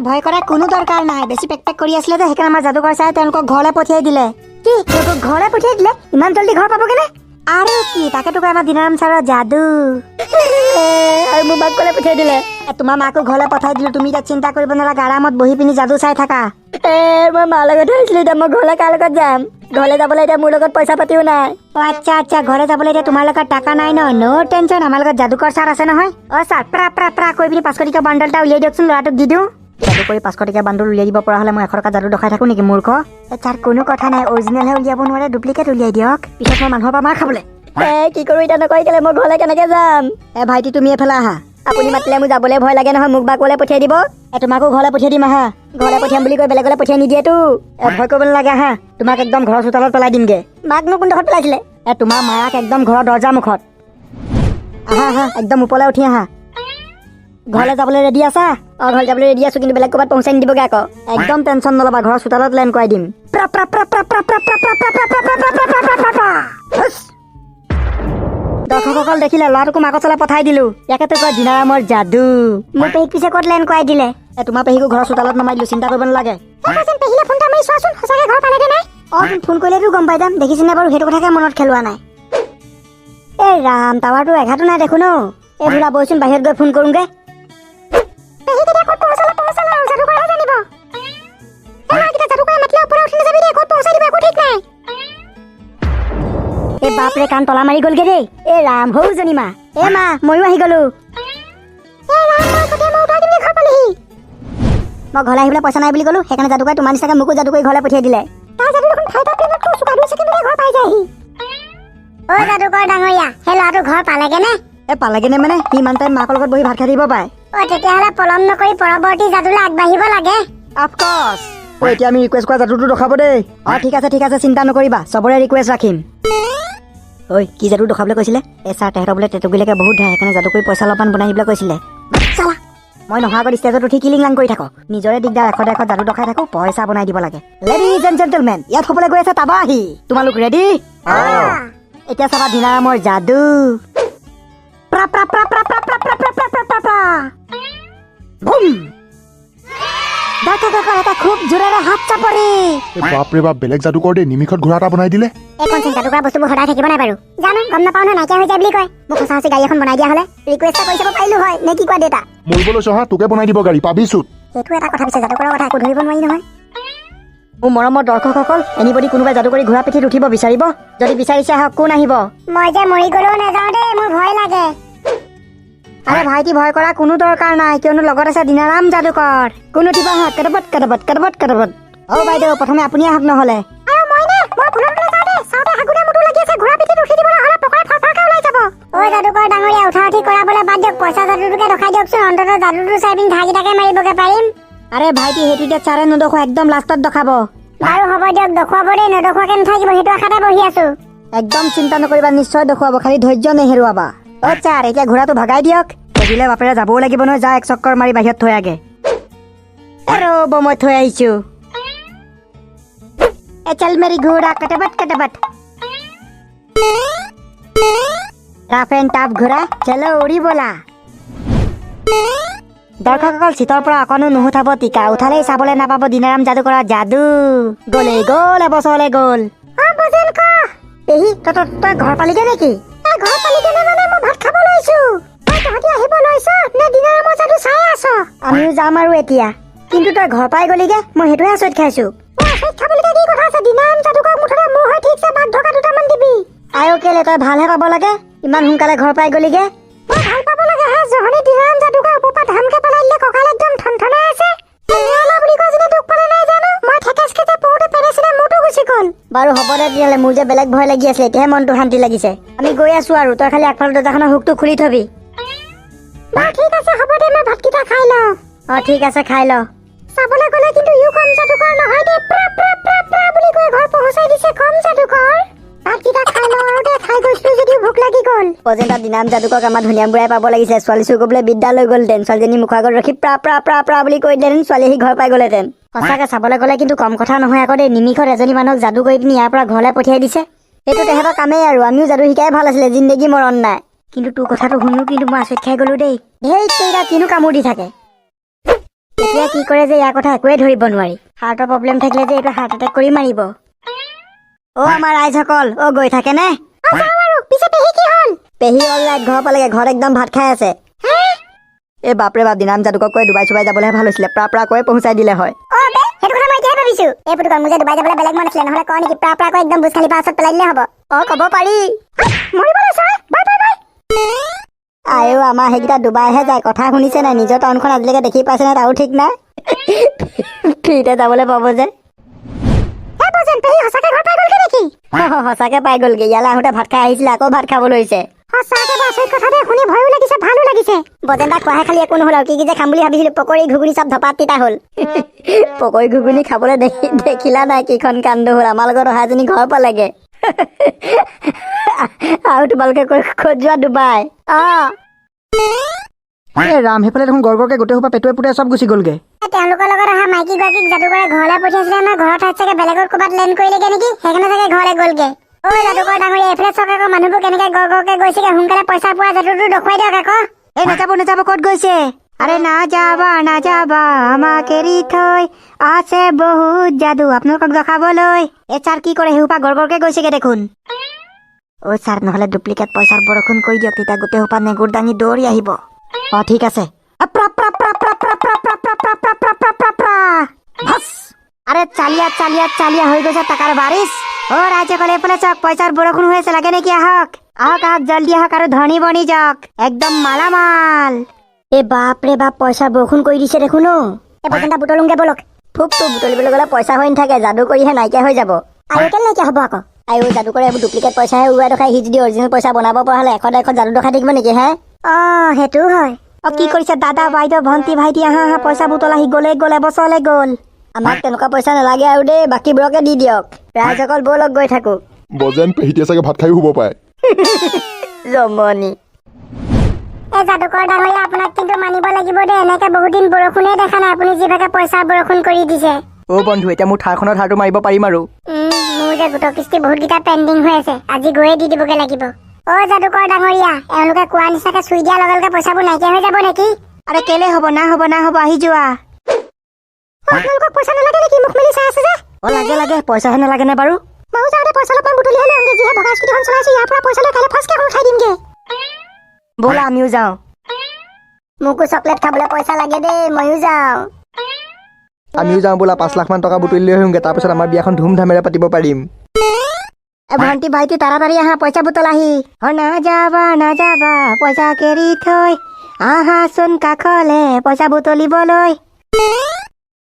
ভয় কৰাৰ কোনো দৰকাৰ নাই। বেছি পেক কৰি আছিলে যে সেইকাৰণে আমাৰ যাদুকৰ চাই তেওঁলোকক ঘৰলৈ পঠিয়াই দিলে। কি ঘৰলৈ পঠিয়াই দিলে? ইমান জল্দি ঘৰ পাবগে নে? আৰু কি তাকেতো কয় আমাৰ দিনাৰাম ছাৰৰ যাদু। আৰু মোৰ মাক ঘৰলৈ পঠিয়াই দিলে। তোমাৰ মাকো ঘৰলৈ পঠাই দিলো। তুমি এতিয়া চিন্তা কৰিব নালাগে, আৰামত বহি পিনি যাদু চাই থাকা। মই মাৰ লগত আহিছিলো, এতিয়া মই ঘৰলৈ কাৰ লগত যাম? ঘৰলৈ যাবলৈ এতিয়া মোৰ লগত পইচা পাতিও নাই। আচ্ছা আচ্ছা, ঘৰলৈ যাবলৈ এতিয়া তোমাৰ লগত টকা নাই ন? ন টেনচন, আমাৰ লগত যাদুকৰ ছাৰ আছে নহয়। ছাৰ প্ৰা কৈ পিনি 500 টকীয়া বাণ্ডল এটা উলিয়াই দিয়কচোন, ল'ৰাটোক দি দিওঁ। যাদু কৰি 500 টকীয়া বাণ্ডল উলিয়াই দিব পৰা হ'লে মই 100 টকা যাদু দেখাই থাকো নেকি মূৰ্খ? ছাৰ কোনো কথা নাই, অৰিজিনেলহে উলিয়াব নোৱাৰে, ডুপ্লিকেট উলিয়াই দিয়ক, পিছত মই মানুহৰ পৰা মাৰ খাবলৈ। কি কৰো এতিয়া নকৰি কেলে, মই ঘৰলৈ কেনেকে যাম? ভাইটি তুমি এফালে আহা। আপুনি মাতিলে মোৰ যাবলৈ ভয় লাগে নহয়, মোক বা ক'লে পঠিয়াই দিব। তোমাকো ঘৰলৈ পঠিয়াই দিম আহা। ঘৰলৈ পঠিয়াম বুলি কৈ বেলেগলৈ পঠিয়াই নিদিয়েতো। ভয় কৰিব নালাগে আহা, তোমাক একদম ঘৰৰ চোতালত পেলাই দিমগে। মাকনো কোনডোখৰত পেলাইছিলে? তোমাৰ মায়াক একদম ঘৰৰ দৰ্জা মুখত। আহা আহা, একদম ওপৰলৈ উঠি আহা। ঘৰলৈ যাবলৈ ৰেডি আছা? ঘৰলৈ যাবলৈ ৰেডি আছো, কিন্তু বেলেগ ক'ৰবাত পहुঁচাই নিদিবগে আকৌ। একদম টেনচন নল'বা, ঘৰৰ চোতালত লেণ্ড কৰাই দিম। দৰ্শকসকল দেখিলে ল'ৰাটোকো মাকত চলাই পঠাই দিলো। ইয়াকেতো কয় দিনাৰামৰ যাদু। মোৰ পেহীক পিছে ক'ত লেণ্ড কৰাই দিলে? তোমাৰ পেহীকো ঘৰৰ চোতালত নমাই দিলো, চিন্তা কৰিব নালাগে। পেহীলে ফোন এটা মাৰি চোৱাচোন, সঁচাকে ঘৰ পালেগে নাই? ফোন কৰিলেতো গম পাই যাম। দেখিছেনে বাৰু, সেইটো কথাকে মনত খেলোৱা নাই। এই ৰাম, টাৱাৰটো এঘাটো নাই দেখোন। এই ভোলা বৈচোন বাহিৰত গৈ ফোন কৰোঁগে। এই বাপৰে, কাণ তলা মাৰি গ'লগে দেই। এই ৰাম, সৰুজনী মা। এই মা, ময়ো আহি গলো। মই ঘৰলৈ আহিবলৈ পইচা নাই বুলি ক'লো, সেইকাৰণে যাদুকৰে তোমাৰ নিচাকে মোকো যাদু কৰি ঘৰলৈ পঠিয়াই দিলে। যাদুকৰ ডাঙৰীয়া, সেই ল'ৰাটো ঘৰ পালেগে নে? পালেগে নে মানে, সি ইমান টাইম মাকৰ লগত বহি ভাত খাই দিব পাৰে। তেতিয়াহ'লে পলম নকৰি পৰৱৰ্তী যাদুলৈ আগবাঢ়িব লাগে। অফক'ৰ্ছ। এতিয়া আমি ৰিকুৱেষ্ট কৰা যাদুটো দেখাব দেই। ঠিক আছে ঠিক আছে, চিন্তা নকৰিবা, চবৰে ৰিকুৱেষ্ট ৰাখিম। ঐ, কি যাদু দেখাবলৈ কৈছিলে? ছাৰ তেহেঁতৰ বোলে টেটুগুৰিলৈকে বহুত ধাৰ, সেইকাৰণে যাদু কৰি পইচা অলপমান বনাই দিবলৈ কৈছিলে। মই নহয় আগত ষ্টেজত উঠি কিলিংলাং কৰি থাকো, নিজৰে দিগদাৰ, এশ যাদু দেখাই থাকো, পইচা বনাই দিব লাগে। লেডিজ এণ্ড জেণ্টেলমেন, ইয়াত হ'বলৈ গৈ আছে তাবাহি। তোমালোক ৰেডি? এতিয়া চাবা দিনাৰামৰ যাদু। খুব জোৰেৰে হাত চাপৰি। বাপৰে বাপ, বেলেগ যাদুকৰ দেই, নিমিষত ঘোঁৰা এটা বনাই দিলে। যাদু কৰা বস্তুবোৰ সদায় থাকিব নাই বাৰু? জানো, গম নাপাওঁ নহয়, নাইকিয়া হৈ যায় বুলি কয়। মোক সঁচা সঁচি গাড়ী এখন বনাই দিয়া হ'লে ৰিকুৱেষ্ট কৰি চাব পাৰিলো হয়, নে কি কোৱা দেউতা? মৰিবলৈ চহা, তোকে বনাই দিব গাড়ী, পাবিছো। সেইটো এটা কথা, পিছে যাদু কৰাৰ কথা একো ধৰিব নোৱাৰি নহয়। মোৰ মৰমৰ দৰ্শকসকল, এনিবডি কোনোবাই যাদু কৰি ঘোঁৰা পিঠিত উঠিব বিচাৰিব? যদি বিচাৰিছে আহক, কোন আহিব? মই যে মৰি গ'লেও নাযাওঁ দেই, মোৰ ভয় লাগে। আৰে ভাইটি, ভয় কৰা কোনো দৰকাৰ নাই, কিয়নো লগত আছে দিনাৰাম যাদুকৰ। কোন উঠিব? আহক, কেটাবত কেটাবত কেটাবত কেটাবত। বাইদেউ, প্ৰথমে আপুনি আহক নহ'লে। যাদুকৰ ডাঙৰীয়া, উঠা উঠি কৰাবলৈ বাদ দিয়ক, পইচা যাদুটোকে দেখাই দিয়কচোন, অন্ততঃ যাদুটো চাই পিনি ঢাকিটাকে মাৰিবগে পাৰিম। আৰে ভাইটি, সেইটো এতিয়া ছাৰে নেদেখুৱাই, একদম লাষ্টত দেখাব। বাৰু হ'ব দিয়ক, দেখুৱাব দেই, নেদেখুৱাকে নাথাকিব, সেইটো আশাতে বহি আছো। একদম চিন্তা নকৰিবা, নিশ্চয় দেখুৱাব, খালি ধৈৰ্য নেহেৰুৱাবা। ছাৰ, এতিয়া ঘোঁৰাটো ভগাই দিয়ক। দিলে বাপেৰে যাবও লাগিব নহয়, যা এক চক্কৰ মাৰি বাহিৰত থৈ আগে। ৰ'ব, মই থৈ আহিছো। চল মেৰি ঘোঁৰা, কটাবত কটাবত। ৰাফ এণ্ড টাফ ঘোঁৰা, চলো উৰি বলা। দৰ্শকসকল, চিতৰ পৰা অকণো নুহুঠাব টিকা, উঠালেই চাবলৈ নাপাব দিনাৰাম যাদু কৰা যাদু। গ'লে গ'ল, এবছৰলে গ'ল। পেহী, তই ঘৰ পালিগে নেকি? ঘৰ পালিগে নে মানে, মই ভাত খাব লৈছো। তহঁতি আহিব লৈছ নে দিনাৰামৰ যাদু চাই আছ? আমিও যাম আৰু এতিয়া। কিন্তু তই ঘৰ পাই গলিগে, মই সেইটোহে আচৰিত খাইছো। আচৰিত খাবলগীয়া কি কথা আছে? দিনাৰাম যাদুকক মুঠতে মোৰ হৈ ঠিকছে ভাত ঢকা দুটামান দিবি। আৰু কেলে, তই ভালহে পাব লাগে, ইমান সোনকালে ঘৰ পাই গলিগে। মই ভাল পাব লাগে হে, জহনি দিনাৰাম যাদুকৰ ওপৰ পৰা ধামকে পেলাই দিলে কঁকাল একদম ঠনঠনাই আছে। বাৰু হ'ব দে তেতিয়াহ'লে, মোৰ যে বেলেগ ভয় লাগি আছিলে, এতিয়াহে মনটো শান্তি লাগিছে। আমি গৈ আছো আৰু, তই খালি আগফালৰ দৰ্জাখনৰ হুকটো খুলি থবি। ঠিক আছে, হ'ব দে, মই ভাতকেইটা খাই লওঁ। ঠিক আছে, খাই ল। চাবলৈ গ'লে কিন্তু ইও কম যাদুকৰ নহয় দে, বুলি কৈ ঘৰ পহুচাই দিছে, কম যাদুকৰ। ভাতকেইটা খাই লওঁ আৰু দে, খাই গৈছিলো যদিও ভোক লাগি গ'ল। পৰ্যন্ত দিনাৰাম যাদুকক আমাৰ ধুনীয়া বুঢ়াই পাব লাগিছে। ছোৱালী চুৰ কৰিবলৈ বিদ্যা লৈ গ'লহেঁতেন, ছোৱালীজনী মুখৰ আগত ৰখি প্ৰা বুলি কৈ দিলেহেঁতেন, ছোৱালী আহি ঘৰ পাই গ'লহেঁতেন। সঁচাকে চাবলৈ গ'লে কিন্তু কম কথা নহয় আকৌ দেই, নিমিষত এজনী মানুহক যাদু কৰি পিনি ইয়াৰ পৰা ঘৰলৈ পঠিয়াই দিছে। সেইটো তেহেঁতৰ কামেই আৰু, আমিও যাদু শিকাই ভাল আছিলে, জিন্দগী মৰণ নাই। কিন্তু তোৰ কথাটো শুনো কিন্তু মই আচৰিত খাই গলো দেই। ধেই তেৰা কিনো কামোৰ দি থাকে। এতিয়া কি কৰে যে ইয়াৰ কথা একোৱে ধৰিব নোৱাৰি। হাৰ্টৰ প্ৰব্লেম থাকিলে যে এইটো হাৰ্ট এটেক কৰি মাৰিব। অ আমাৰ ৰাইজসকল, অ গৈ থাকে নে? পিছে পেহী কি হ'ল? পেহী অলৰাইট, ঘৰ পালেগে। ঘৰত একদম ভাত খাই আছে। এই বাপৰে বাপ, দিনাম যাদুকক কৈ ডুবাই চুবাই যাবলৈহে ভাল হৈছিলে। প্ৰা কৈ পহুচাই দিলে হয়। সেইটো কথা মই এতিয়াহে ভাবিছো। এই পুতুকন মোৰ যে ডুবাই যাবলৈ বেলেগ মন আছিলে, নহলে কয় নেকি প্ৰা কৈ একদম বুজ খালি পাছত পেলাই দিলে হ'ব। অ ক'ব পাৰি। মৰিবলৈ চাই বাই বাই বাই। আয়ো আমাৰ সেইকেইটা ডুবাইহে যায়। কথা শুনিছে নাই? নিজৰ টাউনখন আজিলৈকে দেখি পাইছে নাই তাৰো ঠিক নাই। ফ্ৰীতে যাবলৈ পাব যে। সঁচাকে পাই গ'লগে। ইয়ালৈ আহোঁতে ভাত খাই আহিছিলে, আকৌ ভাত খাবলৈ হৈছে। সঁচাকে আচৰিত কথা দেই, শুনি ভয়ো লাগিছে ভালো লাগিছে। বজেন দাক খোৱাহে খালি একো নহ'ল আৰু কি যে খাম বুলি ভাবিছিলো। পকৰি ঘুগুনি চব ধপাত তিতা হ'ল। পকৰি ঘুগুনি খাবলৈ দেখিলা নাই কিখন কাণ্ড হ'ল। আমাৰ লগত অহাজনী ঘৰ পালেগে। আৰু তোমালোকে ক'ত যোৱা? ডুবাই। ৰাম, সেইফালে দেখোন গড়গড়কে গোটেই সোপা পেটুৱে পুটুৱে চব গুচি গ'লগে। তেওঁলোকৰ লগত অহা মাইকী গৰাকীক যাদুকৰে ঘৰলৈ পঠিয়াইছিলে ন। ঘৰৰ ঠাইত চাগে বেলেগত ক'ৰবাত লেণ্ড কৰিলেগে নেকি, সেইকাৰণে চাগে ঘৰলৈ গ'লগে। ঐ যাদুকৰ ডাঙৰীয়া, এইফালে চাওক আকৌ মানুহবোৰ কেনেকে গড়গড়কে গৈছেগে। সোনকালে পইচা পোৱা যাদুটো দেখুৱাই দিয়ক আকৌ। এই নাযাব ক'ত গৈছে? আৰে নাযাবা আমাক এৰি থৈ আছে বহুত যাদু আপোনালোকক দেখাবলৈ। এই ছাৰ কি কৰে? সেইসোপা গড়গড়কে গৈছেগে দেখোন। অ ছাৰ, নহ'লে ডুপ্লিকেট পইচাৰ বৰষুণ কৰি দিয়ক, তেতিয়া গোটেই সোপা নেগুৰ দাঙি দৌৰি আহিব। অ ঠিক আছে। আৰে চালিয়া হৈ গৈছে টাকাৰ বাৰিছ। অ ৰাইজসকল, এইফালে চাওক, পইচাৰ বৰষুণ হৈ আছে। লাগে নেকি? আহক জল্দি আহক আৰু ধনী বনি যাওক। একদম মালামাল। এই বাপৰে বাপ, পইচাৰ বৰষুণ কৰি দিছে দেখোন। এই পইচা বুটলোগে বলক। ফুকটো বুটলিবলৈ গ'লে পইচা হৈ নাথাকে, যাদু কৰিহে নাইকিয়া হৈ যাব। আৰু কেলে নাইকিয়া হ'ব আকৌ? আৰু যাদু কৰে এইবোৰ ডুপ্লিকেট পইচাহে উৰুৱাই দেখাই। সি যদি অৰিজিনেল পইচা বনাব পৰা হ'লে 100 যাদু দেখাই থাকিব নেকি হে? অ সেইটোও হয়। অ কি কৰিছে দাদা, বাইদেউ, ভণ্টি, ভাইটি? আহা পইচা বুটল। আহি গ'লে এবছৰলে গ'ল। আমাক তেনেকুৱা পইচা নালাগে আৰু দেই, বাকীবোৰকে দি দিয়ক। ৰাইজসকল ব'লক গৈ থাকো। বজেন পেহীটিয়ে চাগে ভাত খাইও শুব পাৰে। জমনি। এই যাদুকৰ ডাঙৰীয়া, আপোনাক কিন্তু মানিব লাগিব দেই। এনেকে বহুত দিন বৰষুণে দেখা নাই, আপুনি যিভাগে পইচাৰ বৰষুণ কৰি দিছে। অ বন্ধু, এতিয়া মোৰ থাৰখনত হাৰটো মাৰিব পাৰিম আৰু। মোৰ যে গোটৰ কিস্তি বহুতকেইটা পেণ্ডিং হৈ আছে, আজি গৈয়ে দি দিবগে লাগিব। অ যাদুকৰ ডাঙৰীয়া, এওঁলোকে কোৱা নিচিনাকে চুই দিয়াৰ লগে লগে পইচাবোৰ নাইকিয়া হৈ যাব নেকি? আৰে কেলে হ'ব? না হ'ব, আহি যোৱা। আপোনালোকক পইচা নালাগে নেকি? মুখ মেলি চাই আছে যে। অ লাগে, পইচাহে নালাগে নে বাৰু? ময়ো যাওঁতে পইচা অলপমান বুটলিহে লৈ যিহে ভগা স্কুটিখন চলাইছো, ইয়াৰ পৰা পইচা লৈ কাইলৈ ফাৰ্ষ্টকে এখন খাই দিমগে। ব'লা আমিও যাওঁ। মোকো চকলেট খাবলৈ পইচা লাগে দেই, ময়ো যাওঁ। আমিও যাওঁ ব'লা, 5 লাখ মান টকা বুটলি লৈ আহিমগে। তাৰপিছত আমাৰ বিয়াখন ধুমধামেৰে পাতিব পাৰিম। ভণ্টি ভাইটি তাড়াতাড়ি আহা, পইচা বুটল আহি। নাযাবা পইচা কেৰি থৈ আহাচোন কাষলে পইচা বুটলিবলৈ।